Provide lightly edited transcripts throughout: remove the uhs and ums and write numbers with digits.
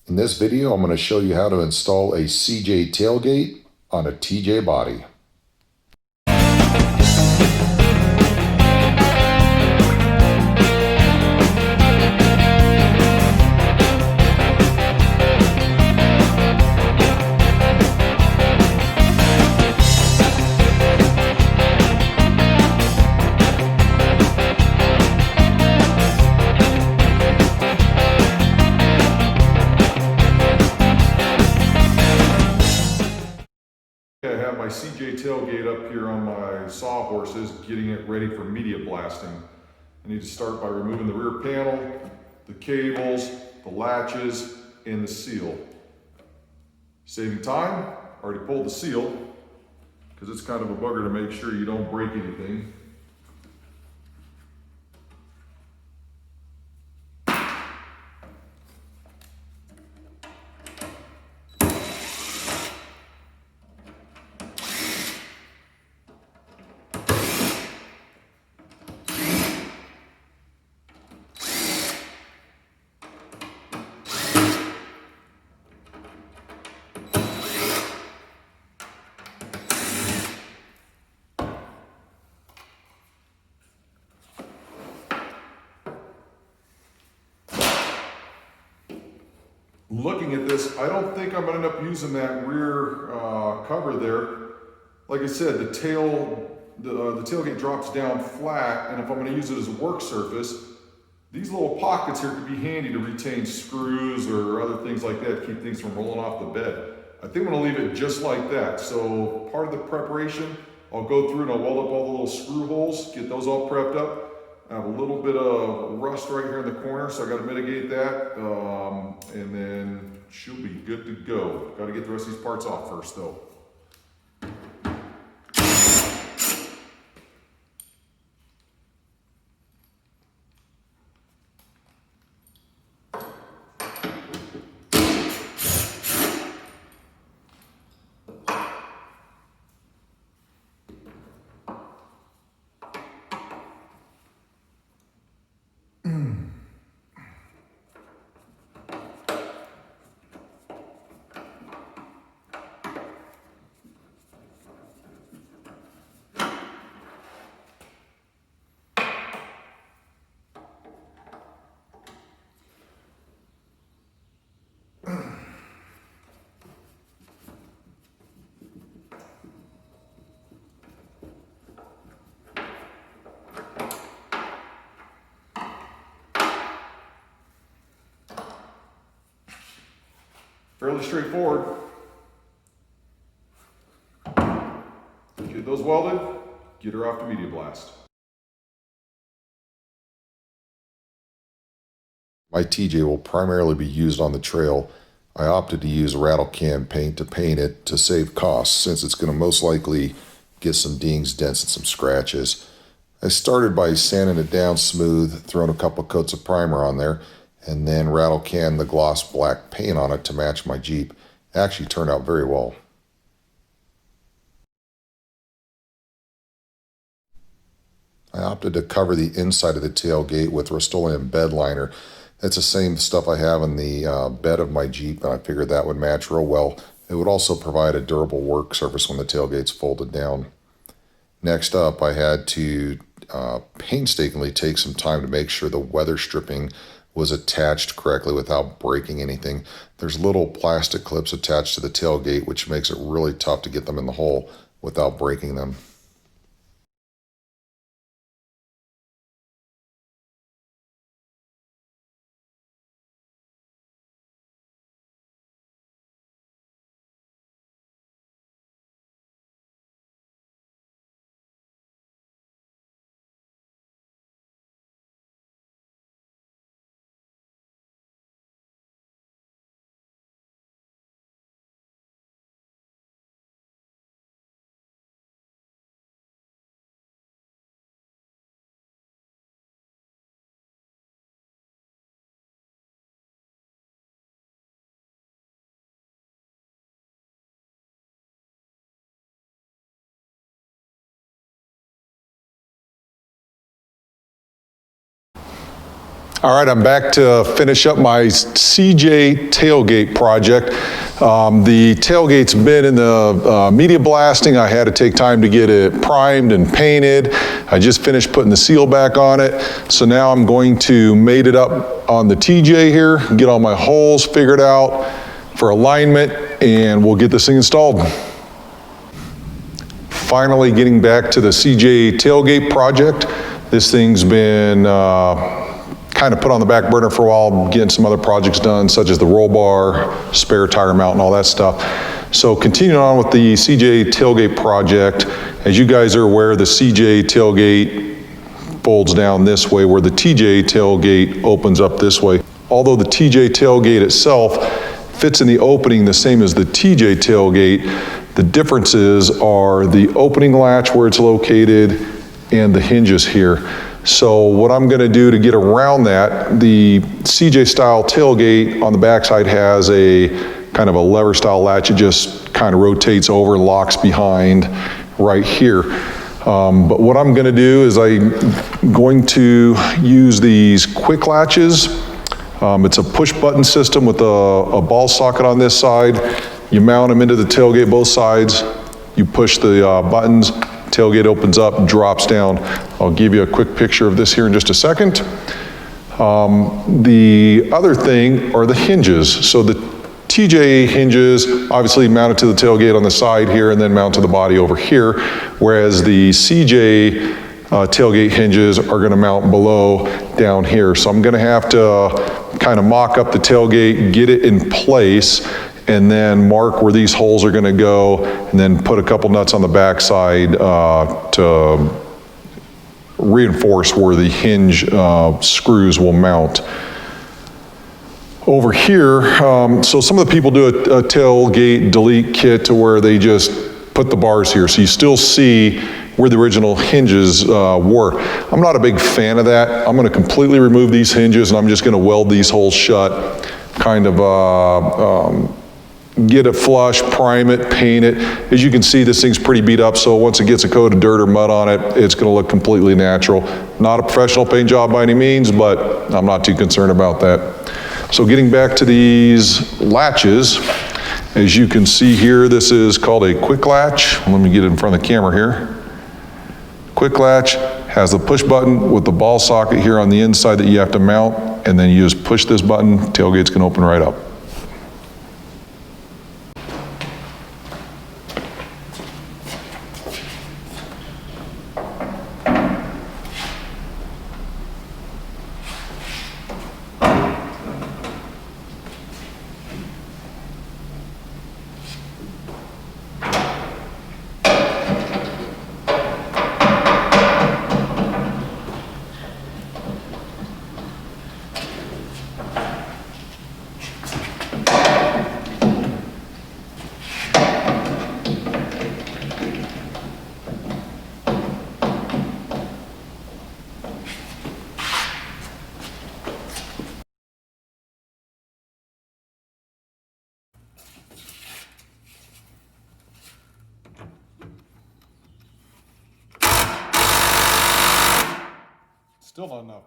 In this video, I'm going to show you how to install a CJ tailgate on a TJ body. I have my CJ tailgate up here on my sawhorses, getting it ready for media blasting. I need to start by removing the rear panel, the cables, the latches, and the seal. Saving time, already pulled the seal, because it's kind of a bugger to make sure you don't break anything. Looking at this, I don't think I'm going to end up using that rear cover there. Like I said, the tailgate drops down flat, and if I'm going to use it as a work surface, these little pockets here could be handy to retain screws or other things like that to keep things from rolling off the bed. I think I'm going to leave it just like that. So part of the preparation, I'll go through and I'll weld up all the little screw holes, get those all prepped up. I have a little bit of rust right here in the corner, so I got to mitigate that, and then she'll be good to go. Got to get the rest of these parts off first, though. Fairly straightforward. Get those welded, get her off to media blast. My TJ will primarily be used on the trail. I opted to use rattle can paint to paint it to save costs, since it's going to most likely get some dings, dents, and some scratches. I started by sanding it down smooth, throwing a couple coats of primer on there, and then rattle can the gloss black paint on it to match my Jeep. It actually turned out very well. I opted to cover the inside of the tailgate with Rust-Oleum bed liner. That's the same stuff I have in the bed of my Jeep, and I figured that would match real well. It would also provide a durable work surface when the tailgate's folded down. Next up, I had to painstakingly take some time to make sure the weather stripping was attached correctly without breaking anything. There's little plastic clips attached to the tailgate, which makes it really tough to get them in the hole without breaking them. All right, I'm back to finish up my CJ tailgate project. The tailgate's been in the media blasting. I had to take time to get it primed and painted. I just finished putting the seal back on it. So now I'm going to mate it up on the TJ here, get all my holes figured out for alignment, and we'll get this thing installed. Finally getting back to the CJ tailgate project. This thing's been kind of put on the back burner for a while, getting some other projects done, such as the roll bar, spare tire mount, and all that stuff. So continuing on with the CJ tailgate project, as you guys are aware, the CJ tailgate folds down this way, where the TJ tailgate opens up this way. Although the TJ tailgate itself fits in the opening the same as the TJ tailgate, the differences are the opening latch where it's located and the hinges here. So what I'm gonna do to get around that, the CJ style tailgate on the backside has a kind of a lever style latch. It just kind of rotates over and locks behind right here. But what I'm gonna do is I'm going to use these quick latches. It's a push button system with a ball socket on this side. You mount them into the tailgate both sides. You push the buttons. Tailgate opens up, drops down. I'll give you a quick picture of this here in just a second. The other thing are the hinges. So the TJ hinges obviously mounted to the tailgate on the side here and then mount to the body over here, whereas the CJ tailgate hinges are gonna mount below down here. So I'm gonna have to kind of mock up the tailgate, get it in place, and then mark where these holes are gonna go, and then put a couple nuts on the backside to reinforce where the hinge screws will mount. Over here, so some of the people do a tailgate delete kit to where they just put the bars here, so you still see where the original hinges were. I'm not a big fan of that. I'm gonna completely remove these hinges and I'm just gonna weld these holes shut, kind of get it flush, prime it, paint it. As you can see, this thing's pretty beat up, so once it gets a coat of dirt or mud on it, it's gonna look completely natural. Not a professional paint job by any means, but I'm not too concerned about that. So getting back to these latches, as you can see here, this is called a quick latch. Let me get it in front of the camera here. Quick latch has the push button with the ball socket here on the inside that you have to mount, and then you just push this button, tailgate's gonna open right up. Still not enough.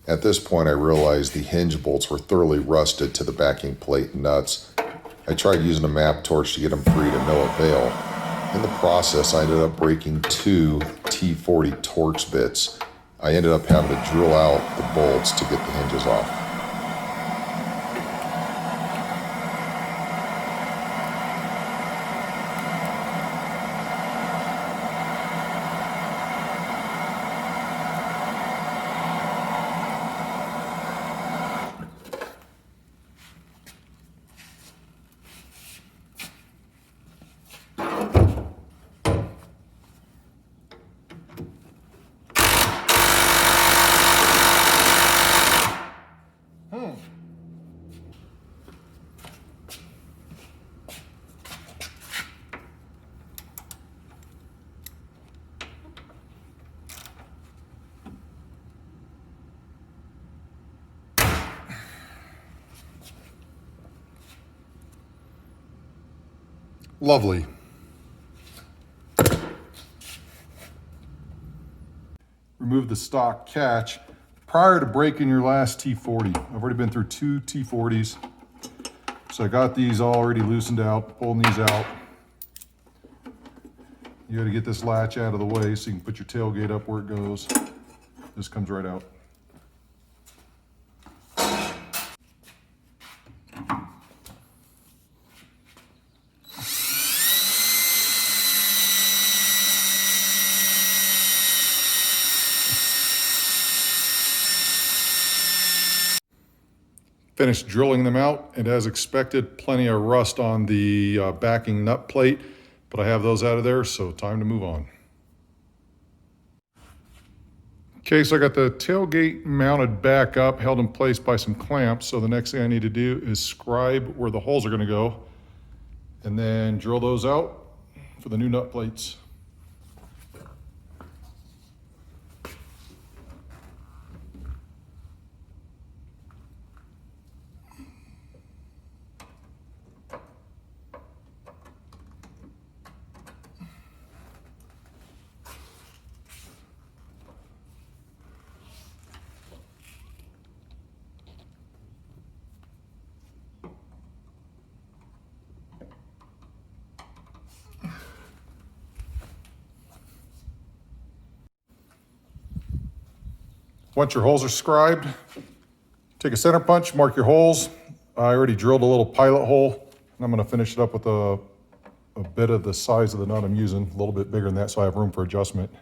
At this point, I realized the hinge bolts were thoroughly rusted to the backing plate and nuts. I tried using a map torch to get them free to no avail. In the process, I ended up breaking 2 T40 Torx bits. I ended up having to drill out the bolts to get the hinges off. Lovely. Remove the stock catch. prior to breaking your last T40. I've already been through 2 T40s. So I got these already loosened out, pulling these out. You gotta get this latch out of the way so you can put your tailgate up where it goes. This comes right out. Finished drilling them out, and as expected, plenty of rust on the backing nut plate, but I have those out of there, so time to move on. Okay, so I got the tailgate mounted back up, held in place by some clamps, so the next thing I need to do is scribe where the holes are gonna go, and then drill those out for the new nut plates. Once your holes are scribed, take a center punch, mark your holes. I already drilled a little pilot hole, and I'm gonna finish it up with a bit of the size of the nut I'm using, a little bit bigger than that so I have room for adjustment.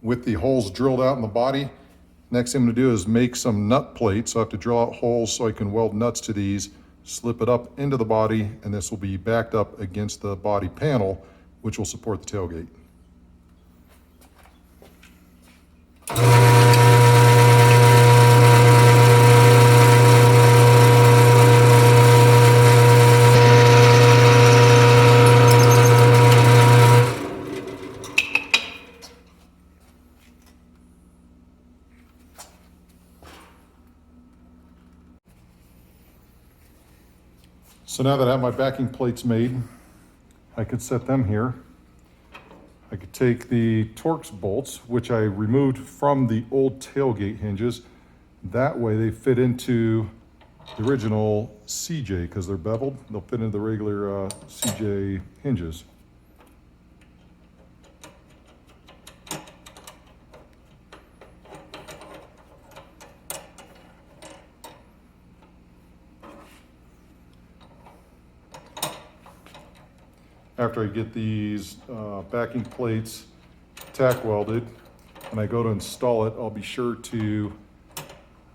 With the holes drilled out in the body, next thing I'm gonna do is make some nut plates. So I have to drill out holes so I can weld nuts to these, slip it up into the body, and this will be backed up against the body panel, which will support the tailgate. So now that I have my backing plates made, I could set them here. I could take the Torx bolts, which I removed from the old tailgate hinges. That way they fit into the original CJ because they're beveled. They'll fit into the regular CJ hinges. After I get these backing plates tack welded and I go to install it, I'll be sure to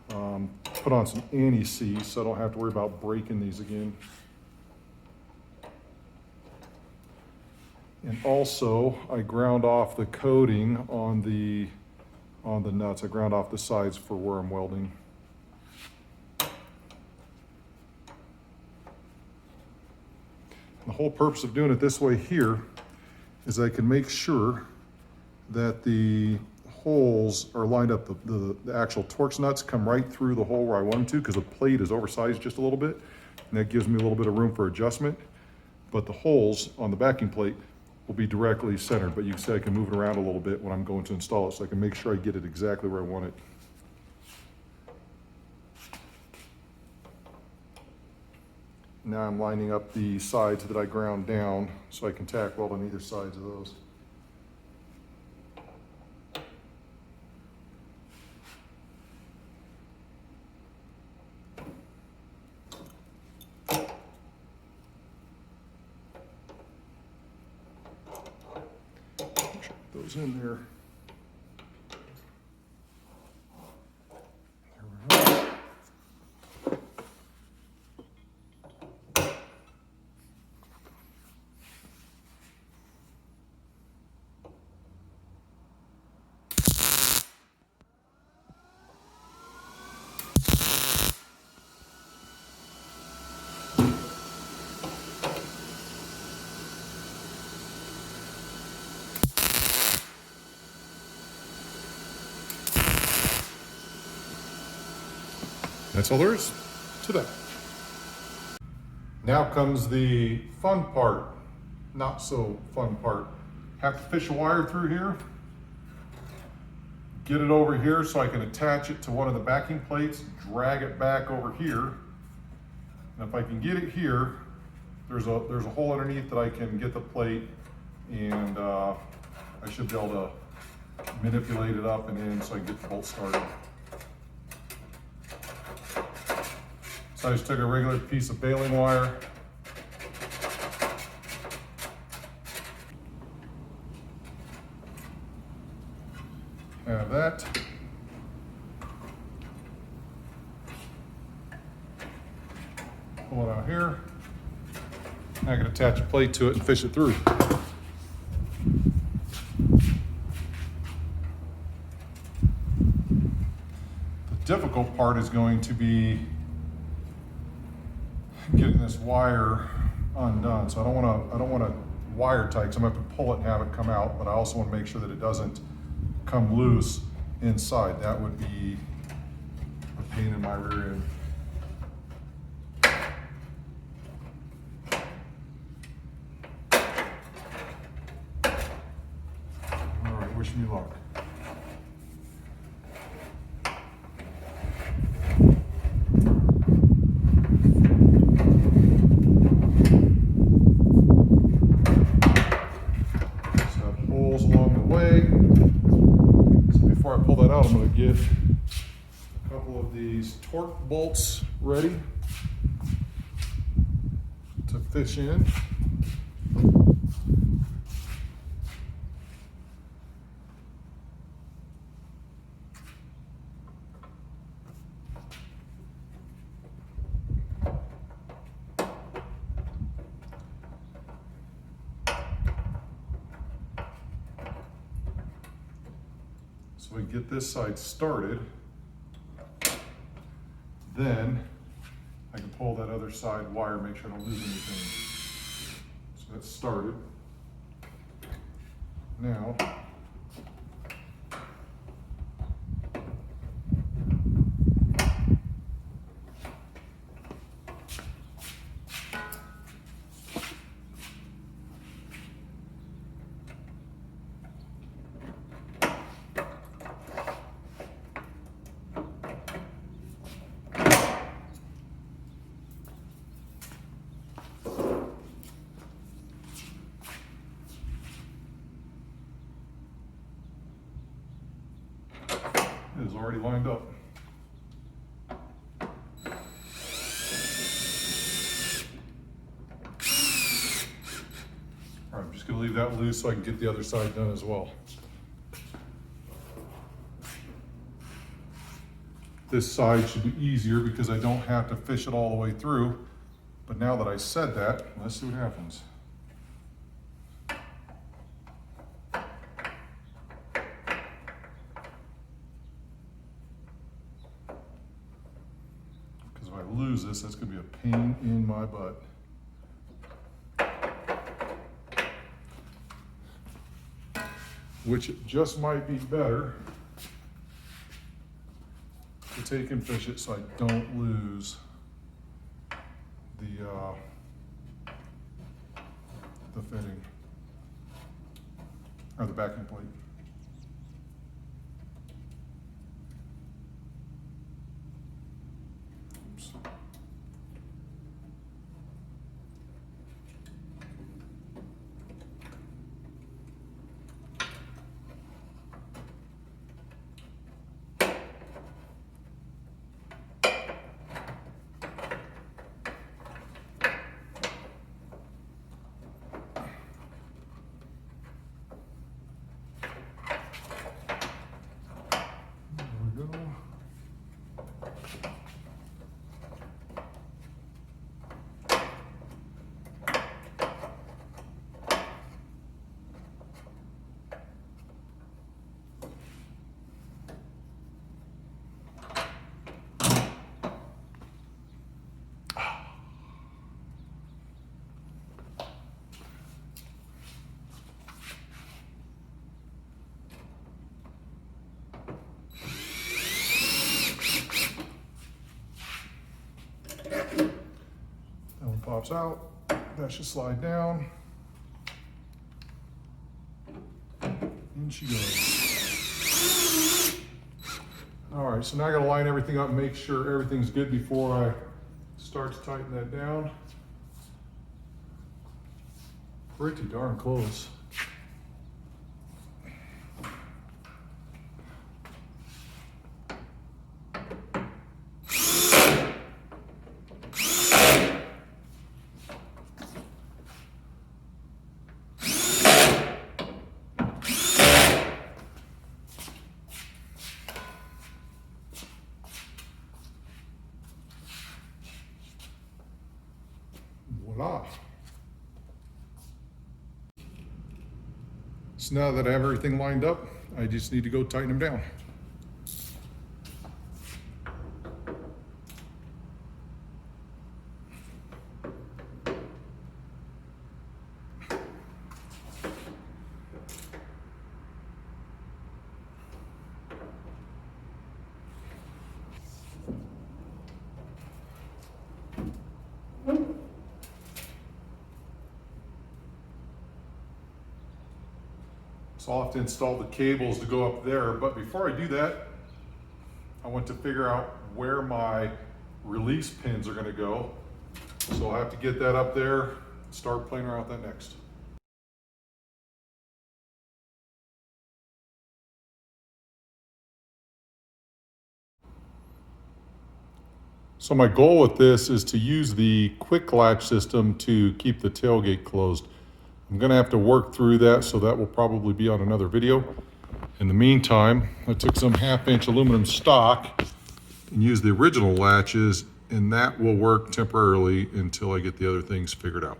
put on some anti-seize so I don't have to worry about breaking these again. And also, I ground off the coating on the nuts. I ground off the sides for where I'm welding. The whole purpose of doing it this way here is I can make sure that the holes are lined up. The actual Torx nuts come right through the hole where I want them to because the plate is oversized just a little bit, and that gives me a little bit of room for adjustment. But the holes on the backing plate will be directly centered, but you can see I can move it around a little bit when I'm going to install it so I can make sure I get it exactly where I want it. Now I'm lining up the sides that I ground down so I can tack weld on either sides of those. Check those in there. That's all there is to that. Now comes the fun part, not so fun part. Have to fish a wire through here, get it over here so I can attach it to one of the backing plates, drag it back over here. And if I can get it here, there's a hole underneath that I can get the plate, and I should be able to manipulate it up and in so I can get the bolt started. So I just took a regular piece of baling wire, have that. Pull it out here. I can attach a plate to it and fish it through. The difficult part is going to be getting this wire undone. So I don't want to wire tight, because I'm gonna have to pull it and have it come out, but I also want to make sure that it doesn't come loose inside. That would be a pain in my rear end. All right, wish me luck. I'm going to get a couple of these torque bolts ready to fish in. So we get this side started, then I can pull that other side wire, make sure I don't lose anything. So that's started. Now, it is already lined up. All right, I'm just going to leave that loose so I can get the other side done as well. This side should be easier because I don't have to fish it all the way through. But now that I said that, let's see what happens. Because if I lose this, that's going to be a pain in my butt. Which it just might be better to take and fish it so I don't lose the fitting or the backing plate. Oops. pops out. That should slide down. In she goes. All right, so now I gotta line everything up and make sure everything's good before I start to tighten that down. Pretty darn close. Voila. So now that I have everything lined up, I just need to go tighten them down. So I'll have to install the cables to go up there, but before I do that, I want to figure out where my release pins are going to go. So I'll have to get that up there, start playing around with that next. So my goal with this is to use the quick latch system to keep the tailgate closed. I'm going to have to work through that, so that will probably be on another video. In the meantime, I took some 1/2-inch aluminum stock and used the original latches, and that will work temporarily until I get the other things figured out.